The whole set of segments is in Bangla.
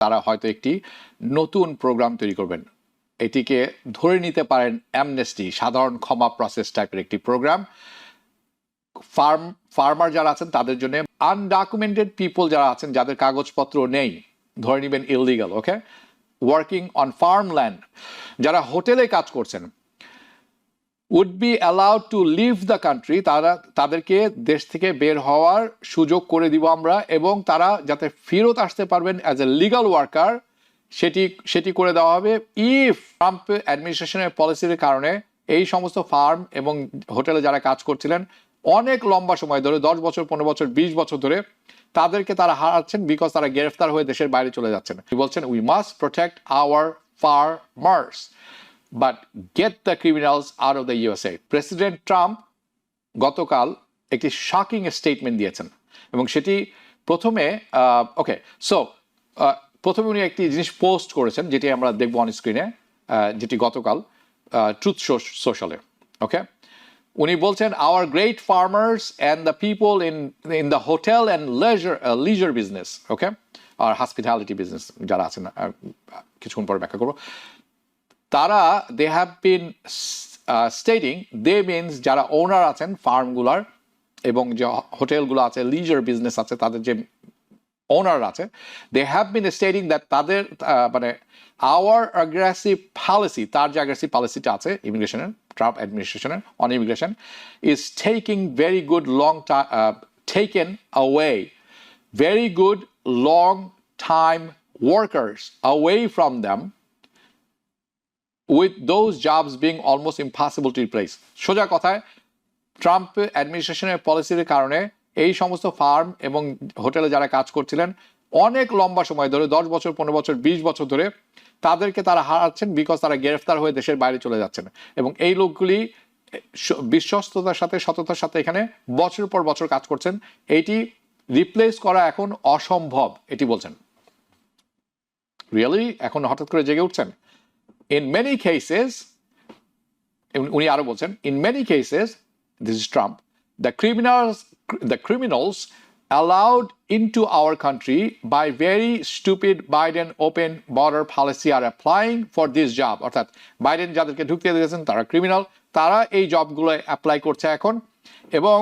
তারা হয়তো একটি নতুন প্রোগ্রাম তৈরি করবেন। এটিকে ধরে নিতে পারেন অ্যামনেস্টি, সাধারণ ক্ষমা প্রসেস টাইপের একটি প্রোগ্রাম। ফার্মার যারা আছেন তাদের জন্য, আনডকুমেন্টেড পিপল যারা আছেন যাদের কাগজপত্র নেই, ধরে নেবেন illegal, okay, working on farmland, যারা হোটেলে কাজ করছেন, would be allowed to leave the country, তাদেরকে দেশ থেকে বের হওয়ার সুযোগ করে দিব আমরা, এবং তারা যাতে ফেরত আসতে পারবেন অ্যাজ এ লিগাল ওয়ার্কার সেটি করে দেওয়া হবে ইফ ট্রাম্প অ্যাডমিনিস্ট্রেশনের পলিসির কারণে এই সমস্ত ফার্ম এবং হোটেলে যারা কাজ করছিলেন অনেক লম্বা সময় ধরে, 10 বছর, 15 বছর, 20 বছর ধরে, তাদেরকে তারা হারাচ্ছেন বিকজ তারা গ্রেফতার হয়ে দেশের বাইরে চলে যাচ্ছেন। বলছেন we must protect our farmers but get the criminals out of the USA. President Trump গতকাল একটি শকিং স্টেটমেন্ট দিয়েছেন এবং সেটি প্রথমে প্রথমে উনি একটি জিনিস পোস্ট করেছেন যেটি আমরা দেখবো অন স্ক্রিনে, যেটি গতকাল ট্রুথ সোশ্যালে, ওকে। উনি বলছেন our great farmers and the people in the hotel and leisure business, okay, আর হসপিটালিটি বিজনেস যারা আছেন, কিছুক্ষণ পরে ব্যাখ্যা করবো, তারা they have been stating, they means যারা ওনার আছেন ফার্মগুলার এবং যে হোটেলগুলো আছে, লিজার বিজনেস আছে, তাদের যে ওনার আছে, they have been stating that তাদের মানে আওয়ার অ্যাগ্রেসিভ পলিসি, তার যে অ্যাগ্রেসিভ পলিসিটা আছে ইমিগ্রেশনের, ট্রাম্প অ্যাডমিনিস্ট্রেশনের on immigration, is taking very good taken away very good long time workers away from them, with those jobs being almost impossible to replace. সোজা কথায় ট্রাম্প অ্যাডমিনিস্ট্রেশনের পলিসির কারণে এই সমস্ত ফার্ম এবং হোটেলে যারা কাজ করছিলেন অনেক লম্বা সময় ধরে, 10 বছর, 15 বছর, 20 বছর ধরে, তাদেরকে তারা হারাচ্ছেন বিকজ তারা গ্রেফতার হয়ে দেশের বাইরে চলে যাচ্ছেন। এবং এই লোকগুলি বিশ্বস্ততার সাথে, সততার সাথে এখানে বছর পর বছর কাজ করছেন। এইটি রিপ্লেস করা এখন অসম্ভব, এটি বলছেন। রিয়েলি এখন হঠাৎ করে জেগে উঠছেন? In many cases, উনি আরো বলছেন, in many cases, this is Trump, the criminals allowed into our country by very stupid Biden open border policy are applying for this job. অর্থাৎ বাইডেন যাদেরকে ঢুকতে দিয়েছেন তারা ক্রিমিনাল, তারা এই জবগুলো অ্যাপ্লাই করছে এখন, এবং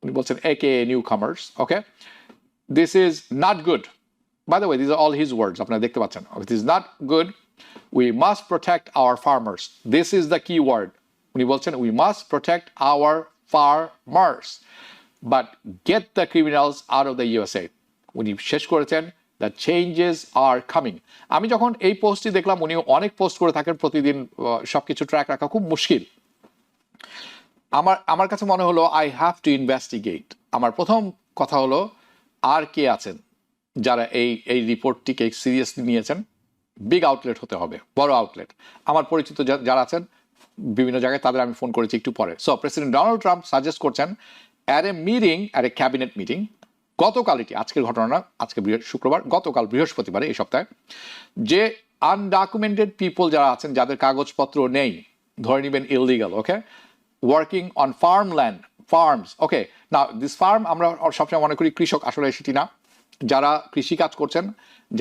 উনি বলছেন AKA newcomers, okay? This is not good. By the way, these are all his words. আপনারা দেখতে পাচ্ছেন. It is not good. We must protect our farmers. This is the key word. উনি বলছেন we must protect our farmers, but get the criminals out of the USA. উনি শেষ করেছেন the changes are coming. আমি যখন এই পোস্টটি দেখলাম, উনি অনেক পোস্ট করে থাকেন প্রতিদিন, সবকিছু ট্র্যাক রাখা খুব মুশকিল। আমার কাছে মনে হলো I have to investigate. আমার প্রথম কথা হলো আর কে আছেন যারা এই রিপোর্টটিকে সিরিয়াসলি নিয়েছেন। বিগ আউটলেট হতে হবে, বড় আউটলেট। আমার পরিচিত যারা আছেন বিভিন্ন জায়গায়, তাদের আমি ফোন করেছি একটু পরে। So president Donald Trump suggest করছেন অ্যাট এ ক্যাবিনেট মিটিং, গতকাল, এটি আজকের ঘটনা না, আজকে শুক্রবার, গতকাল বৃহস্পতিবারে এই সপ্তাহে, যে আনডকুমেন্টেড পিপল যারা আছেন যাদের কাগজপত্র নেই, ধরে নেবেন illegal, okay, working on farms, okay. না, দিস ফার্ম আমরা সবসময় মনে করি কৃষক, আসলে সেটি না। যারা কৃষি কাজ করছেন,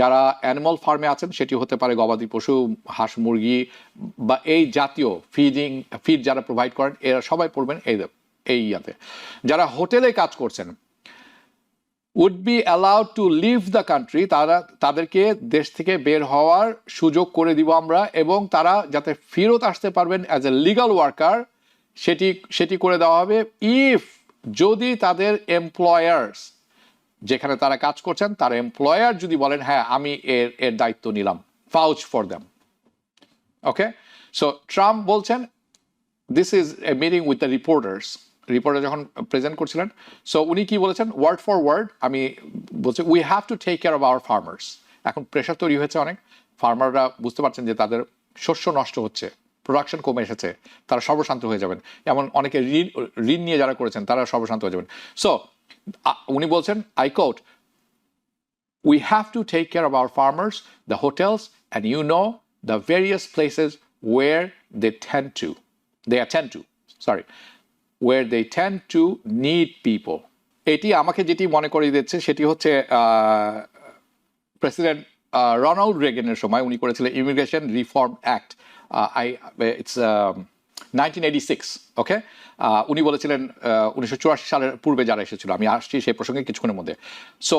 যারা অ্যানিমাল ফার্মে আছেন, সেটি হতে পারে গবাদি পশু, হাঁস, মুরগি বা এই জাতীয় ফিড যারা প্রোভাইড করেন, এরা সবাই পড়বেন এই ইয়াতে। যারা হোটেলে কাজ করছেন would be allowed to leave the country, তাদেরকে দেশ থেকে বের হওয়ার সুযোগ করে দিব আমরা, এবং তারা যাতে ফেরত আসতে পারবেন অ্যাজ এ লিগাল ওয়ার্কার সেটি করে দেওয়া হবে ইফ, যদি তাদের এমপ্লয়ার্স, যেখানে তারা কাজ করছেন তার এমপ্লয়ার যদি বলেন হ্যাঁ আমি এর দায়িত্ব নিলাম, vouch for them, okay. So Trump বলছেন this is a meeting with the reporter যখন প্রেজেন্ট করছিলেন, সো উনি কি বলেছেন ওয়ার্ড ফর ওয়ার্ড, আমি বলছি we have to take care of our farmers. এখন প্রেশার তৈরি হয়েছে অনেক, ফার্মাররা বুঝতে পারছেন যে তাদের শস্য নষ্ট হচ্ছে, প্রোডাকশন কমে এসেছে, তারা সর্বশান্ত হয়ে যাবেন। এমন অনেকে ঋণ নিয়ে যারা করেছেন তারা সর্বশান্ত হয়ে যাবেন। সো উনি বলছেন, I quote, we have to take care of our farmers, the hotels, and the various places where they tend to need people. এটি আমাকে যেটি মনে করিয়ে দিচ্ছে সেটি হচ্ছে প্রেসিডেন্ট রোনাল্ড রেগানের সময় উনি করেছিলেন ইমিগ্রেশন রিফর্ম অ্যাক্ট, ইটস 1986, ওকে। উনি বলেছিলেন 1984 সালের পূর্বে যারা এসেছিল, আমি আসছি সেই প্রসঙ্গে কিছুক্ষণের মধ্যে। সো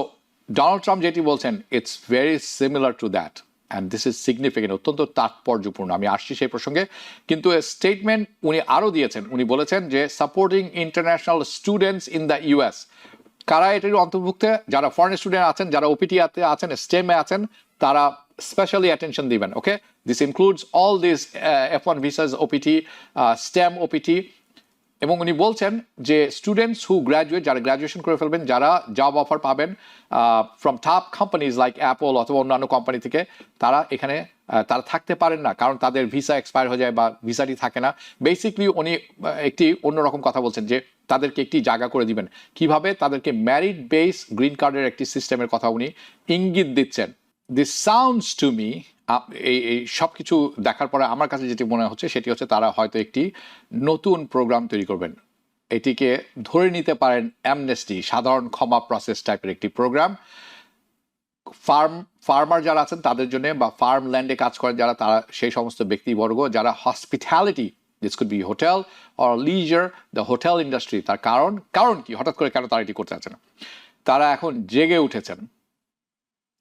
ডোনাল্ড ট্রাম্প যেটি বলছেন, it's very similar to that, and this is significant, অত্যন্ত তাৎপর্যপূর্ণ। আমি আসছি সেই প্রসঙ্গে, কিন্তু স্টেটমেন্ট উনি আরও দিয়েছেন। উনি বলেছেন যে supporting international students in the US, কারা এটির অন্তর্ভুক্ত? যারা ফরেন স্টুডেন্ট আছেন, যারা ওপিটিতে আছেন, স্টেমে আছেন, তারা স্পেশালি অ্যাটেনশন দিবেন, okay. This includes all this F1 visas, OPT, STEM OPT. এবং উনি বলছেন যে স্টুডেন্টস হু গ্র্যাজুয়েট, যারা গ্র্যাজুয়েশন করে ফেলবেন, যারা জব অফার পাবেন from top companies like Apple অথবা অন্যান্য কোম্পানি থেকে, তারা এখানে তারা থাকতে পারেন না, কারণ তাদের ভিসা এক্সপায়ার হয়ে যায় বা ভিসাটি থাকে না। বেসিকলি উনি একটি অন্যরকম কথা বলছেন যে তাদেরকে একটি জায়গা করে দিবেন। কিভাবে? তাদেরকে ম্যারিট বেস গ্রিন কার্ডের একটি সিস্টেমের কথা উনি ইঙ্গিত দিচ্ছেন। দিস সাউন্ডস টু মি, এই সব কিছু দেখার পরে আমার কাছে যেটি মনে হচ্ছে সেটি হচ্ছে তারা হয়তো একটি নতুন প্রোগ্রাম তৈরি করবেন। এটিকে ধরে নিতে পারেন অ্যামনেস্টি, সাধারণ ক্ষমা প্রসেস টাইপের একটি প্রোগ্রাম। ফার্মার যারা আছেন তাদের জন্য, বা ফার্ম ল্যান্ডে কাজ করেন যারা, তারা সেই সমস্ত ব্যক্তিবর্গ যারা hospitality, this could be hotel or leisure, the hotel industry. তার কারণ কি, হঠাৎ করে কেন তারা এটি করতে চাচ্ছে না? তারা এখন জেগে উঠেছেন,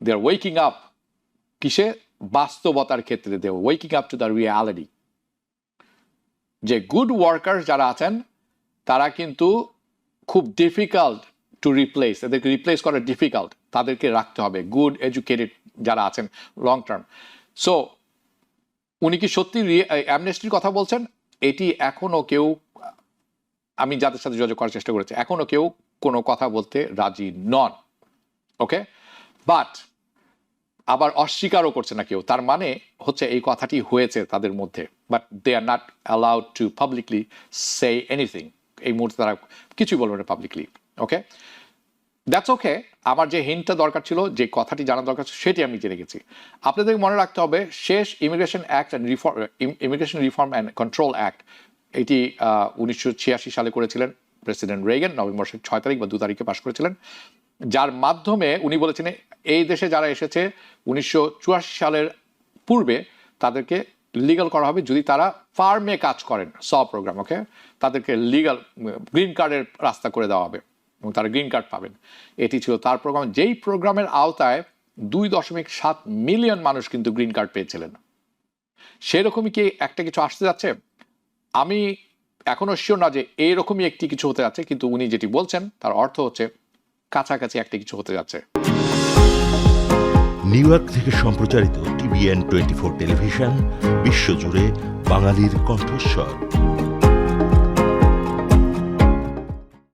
দে আর ওয়েকিং আপ। কিসে? বাস্তবতার ক্ষেত্রে they waking up to the reality. যে গুড ওয়ার্কার যারা আছেন তারা কিন্তু খুব ডিফিকাল্ট টু রিপ্লেস, এদেরকে রিপ্লেস করা ডিফিকাল্ট, তাদেরকে রাখতে হবে। গুড এডুকেটেড যারা আছেন লং টার্ম। সো উনি কি সত্যি অ্যামনেস্টির কথা বলছেন? এটি এখনও কেউ, আমি যাদের সাথে যোগাযোগ করার চেষ্টা করেছি, এখনও কেউ কোনো কথা বলতে রাজি নন, ওকে। বাট আবার অস্বীকারও করছে না কেউ, তার মানে হচ্ছে এই কথাটি হয়েছে তাদের মধ্যে, but they are not allowed to publicly say anything. এই মুহূর্তে তারা কিছুই বলবে না পাবলিকলি, ওকে। That's okay. আমার যে হিন্টটা দরকার ছিল, যে কথাটি জানা দরকার ছিল, সেটি আমি জেনে গেছি। আপনাদের মনে রাখতে হবে, শেষ immigration act and immigration reform and control act, এটি 1986 সালে করেছিলেন প্রেসিডেন্ট রেগান, নভেম্বর 6 তারিখ বা 2 তারিখে পাশ করেছিলেন, যার মাধ্যমে উনি বলেছিলেন এই দেশে যারা এসেছে 1984 সালের পূর্বে তাদেরকে লিগাল করা হবে যদি তারা ফার্মে কাজ করেন, প্রোগ্রাম, ওকে। তাদেরকে লিগাল গ্রিন কার্ডের রাস্তা করে দেওয়া হবে এবং তারা গ্রিন কার্ড পাবেন। এটি ছিল তার প্রোগ্রাম, যেই প্রোগ্রামের আওতায় 2.7 মিলিয়ন মানুষ কিন্তু গ্রিন কার্ড পেয়েছিলেন। সেরকমই কি একটা কিছু আসতে যাচ্ছে? আমি এখনো শিওর না যে এইরকমই একটি কিছু হতে যাচ্ছে, কিন্তু উনি যেটি বলছেন তার অর্থ হচ্ছে কাছাকাছি একটা কিছু হতে যাচ্ছে। নিউ ইয়র্ক থেকে সম্প্রচারিত TVN 24 টেলিভিশন, বিশ্বজুড়ে বাঙালির কণ্ঠস্বর।